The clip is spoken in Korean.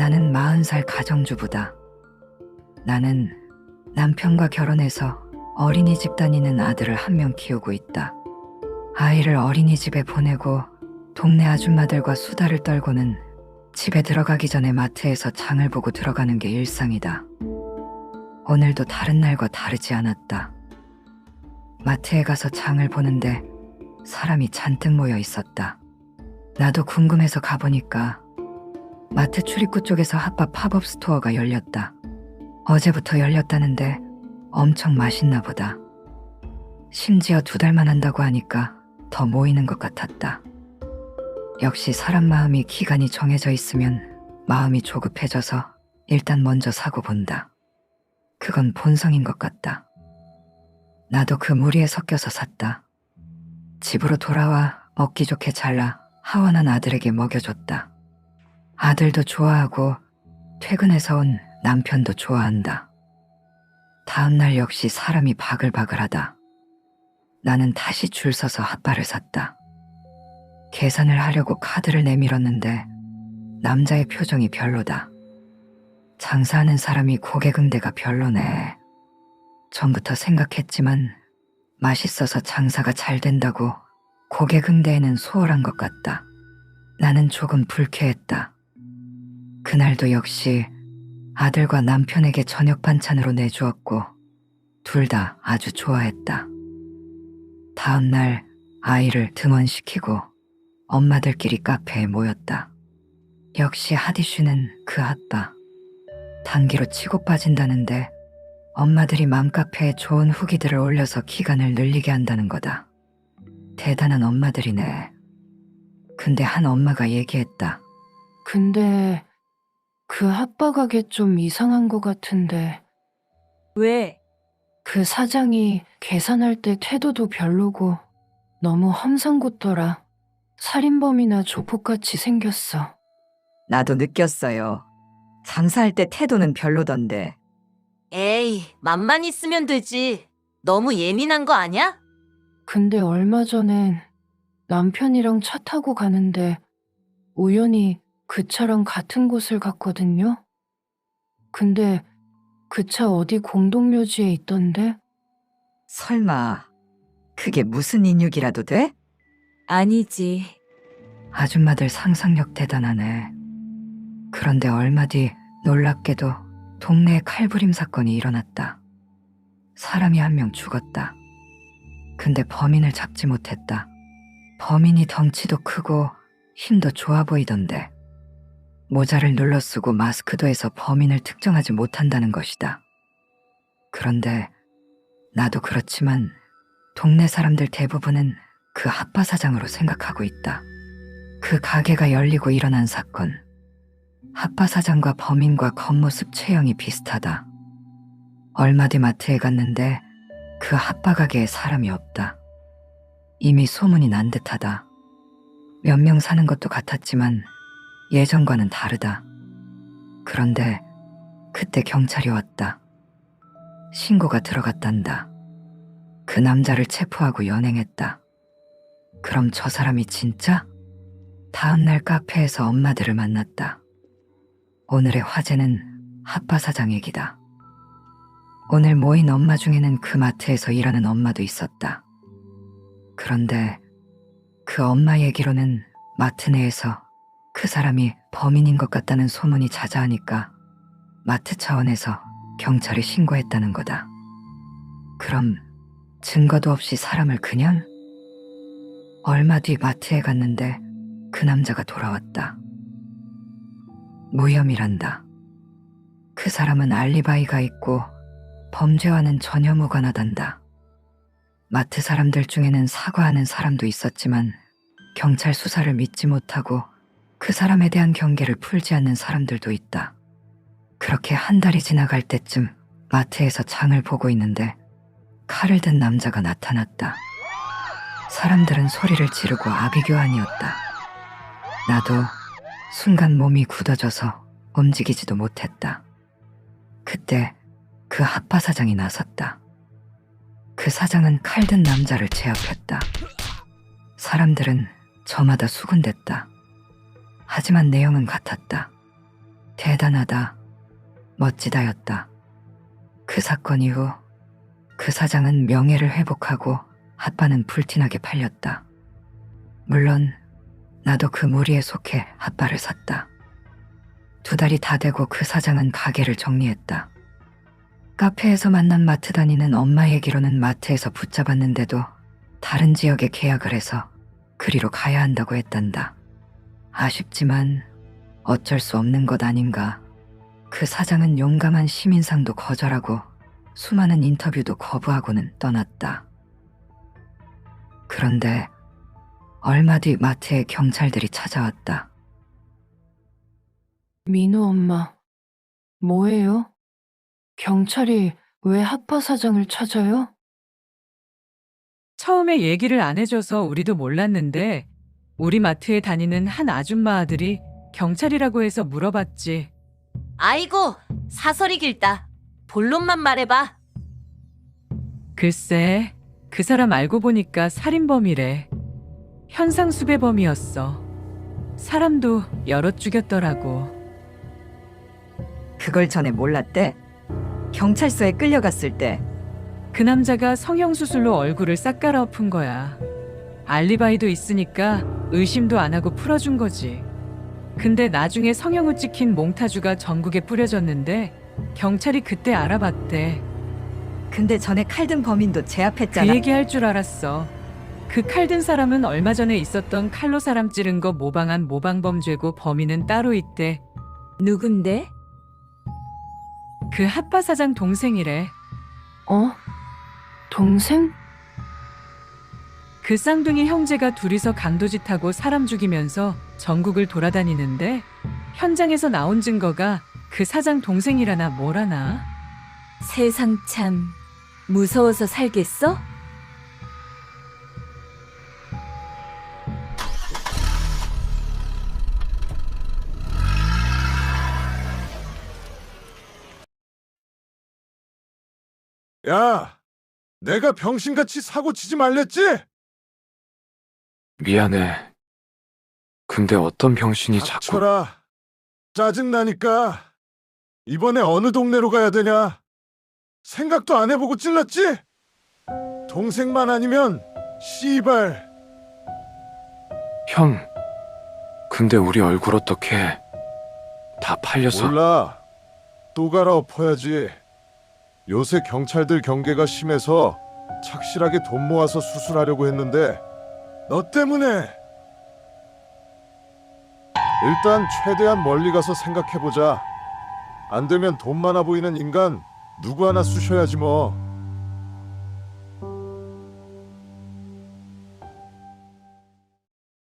나는 40살 가정주부다. 나는 남편과 결혼해서 어린이집 다니는 아들을 한 명 키우고 있다. 아이를 어린이집에 보내고 동네 아줌마들과 수다를 떨고는 집에 들어가기 전에 마트에서 장을 보고 들어가는 게 일상이다. 오늘도 다른 날과 다르지 않았다. 마트에 가서 장을 보는데 사람이 잔뜩 모여 있었다. 나도 궁금해서 가보니까 마트 출입구 쪽에서 핫바 팝업 스토어가 열렸다. 어제부터 열렸다는데 엄청 맛있나 보다. 심지어 2달만 한다고 하니까 더 모이는 것 같았다. 역시 사람 마음이 기간이 정해져 있으면 마음이 조급해져서 일단 먼저 사고 본다. 그건 본성인 것 같다. 나도 그 무리에 섞여서 샀다. 집으로 돌아와 먹기 좋게 잘라 하원한 아들에게 먹여줬다. 아들도 좋아하고 퇴근해서 온 남편도 좋아한다. 다음날 역시 사람이 바글바글하다. 나는 다시 줄 서서 핫바를 샀다. 계산을 하려고 카드를 내밀었는데 남자의 표정이 별로다. 장사하는 사람이 고객응대가 별로네. 전부터 생각했지만 맛있어서 장사가 잘 된다고 고객응대에는 소홀한 것 같다. 나는 조금 불쾌했다. 그날도 역시 아들과 남편에게 저녁 반찬으로 내주었고 둘 다 아주 좋아했다. 다음 날 아이를 등원시키고 엄마들끼리 카페에 모였다. 역시 핫이슈는 그 핫바. 단기로 치고 빠진다는데 엄마들이 맘카페에 좋은 후기들을 올려서 기간을 늘리게 한다는 거다. 대단한 엄마들이네. 근데 한 엄마가 얘기했다. 근데 그 핫바 가게 좀 이상한 것 같은데 왜? 그 사장이 계산할 때 태도도 별로고 너무 험상궂더라. 살인범이나 조폭같이 생겼어. 나도 느꼈어요. 장사할 때 태도는 별로던데. 에이, 맘만 있으면 되지. 너무 예민한 거 아냐? 근데 얼마 전엔 남편이랑 차 타고 가는데 우연히 그 차랑 같은 곳을 갔거든요. 근데 그 차 어디 공동묘지에 있던데? 설마 그게 무슨 인육이라도 돼? 아니지. 아줌마들 상상력 대단하네. 그런데 얼마 뒤 놀랍게도 동네에 칼부림 사건이 일어났다. 사람이 한 명 죽었다. 근데 범인을 잡지 못했다. 범인이 덩치도 크고 힘도 좋아 보이던데 모자를 눌러 쓰고 마스크도 해서 범인을 특정하지 못한다는 것이다. 그런데 나도 그렇지만 동네 사람들 대부분은 그 핫바 사장으로 생각하고 있다. 그 가게가 열리고 일어난 사건. 핫바 사장과 범인과 겉모습 체형이 비슷하다. 얼마 뒤 마트에 갔는데 그 핫바 가게에 사람이 없다. 이미 소문이 난 듯하다. 몇 명 사는 것도 같았지만 예전과는 다르다. 그런데 그때 경찰이 왔다. 신고가 들어갔단다. 그 남자를 체포하고 연행했다. 그럼 저 사람이 진짜? 다음날 카페에서 엄마들을 만났다. 오늘의 화제는 핫바 사장 얘기다. 오늘 모인 엄마 중에는 그 마트에서 일하는 엄마도 있었다. 그런데 그 엄마 얘기로는 마트 내에서 그 사람이 범인인 것 같다는 소문이 자자하니까 마트 차원에서 경찰에 신고했다는 거다. 그럼 증거도 없이 사람을 그냥? 얼마 뒤 마트에 갔는데 그 남자가 돌아왔다. 무혐의란다. 그 사람은 알리바이가 있고 범죄와는 전혀 무관하단다. 마트 사람들 중에는 사과하는 사람도 있었지만 경찰 수사를 믿지 못하고 그 사람에 대한 경계를 풀지 않는 사람들도 있다. 그렇게 한 달이 지나갈 때쯤 마트에서 장을 보고 있는데 칼을 든 남자가 나타났다. 사람들은 소리를 지르고 아비규환이었다. 나도 순간 몸이 굳어져서 움직이지도 못했다. 그때 그 핫바 사장이 나섰다. 그 사장은 칼 든 남자를 제압했다. 사람들은 저마다 수군댔다. 하지만 내용은 같았다. 대단하다, 멋지다였다. 그 사건 이후 그 사장은 명예를 회복하고 핫바는 불티나게 팔렸다. 물론 나도 그 무리에 속해 핫바를 샀다. 2달이 다 되고 그 사장은 가게를 정리했다. 카페에서 만난 마트 다니는 엄마 얘기로는 마트에서 붙잡았는데도 다른 지역에 계약을 해서 그리로 가야 한다고 했단다. 아쉽지만 어쩔 수 없는 것 아닌가. 그 사장은 용감한 시민상도 거절하고 수많은 인터뷰도 거부하고는 떠났다. 그런데 얼마 뒤 마트에 경찰들이 찾아왔다. 민우 엄마, 뭐예요? 경찰이 왜 핫바 사장을 찾아요? 처음에 얘기를 안 해줘서 우리도 몰랐는데 우리 마트에 다니는 한 아줌마 아들이 경찰이라고 해서 물어봤지. 아이고, 사설이 길다. 본론만 말해봐. 글쎄, 그 사람 알고 보니까 살인범이래. 현상수배범이었어. 사람도 여러 죽였더라고. 그걸 전에 몰랐대. 경찰서에 끌려갔을 때 그 남자가 성형수술로 얼굴을 싹 갈아엎은 거야. 알리바이도 있으니까 의심도 안 하고 풀어준 거지. 근데 나중에 성형을 찍힌 몽타주가 전국에 뿌려졌는데 경찰이 그때 알아봤대. 근데 전에 칼든 범인도 그 제압했잖아. 얘기할 줄 알았어. 그 칼 든 사람은 얼마 전에 있었던 칼로 사람 찌른 거 모방한 모방범죄고 범인은 따로 있대. 누군데? 그 핫바 사장 동생이래. 어? 동생? 그 쌍둥이 형제가 둘이서 강도짓하고 사람 죽이면서 전국을 돌아다니는데 현장에서 나온 증거가 그 사장 동생이라나 뭐라나. 세상 참 무서워서 살겠어? 야, 내가 병신같이 사고 치지 말랬지? 미안해. 근데 어떤 병신이 자꾸 닥쳐라. 짜증나니까. 이번에 어느 동네로 가야 되냐? 생각도 안 해보고 찔렀지? 동생만 아니면 씨발. 형. 근데 우리 얼굴 어떡해? 다 팔려서 몰라. 또 갈아엎어야지. 요새 경찰들 경계가 심해서 착실하게 돈 모아서 수술하려고 했는데 너 때문에. 일단 최대한 멀리 가서 생각해보자. 안 되면 돈 많아 보이는 인간 누구 하나 쑤셔야지 뭐.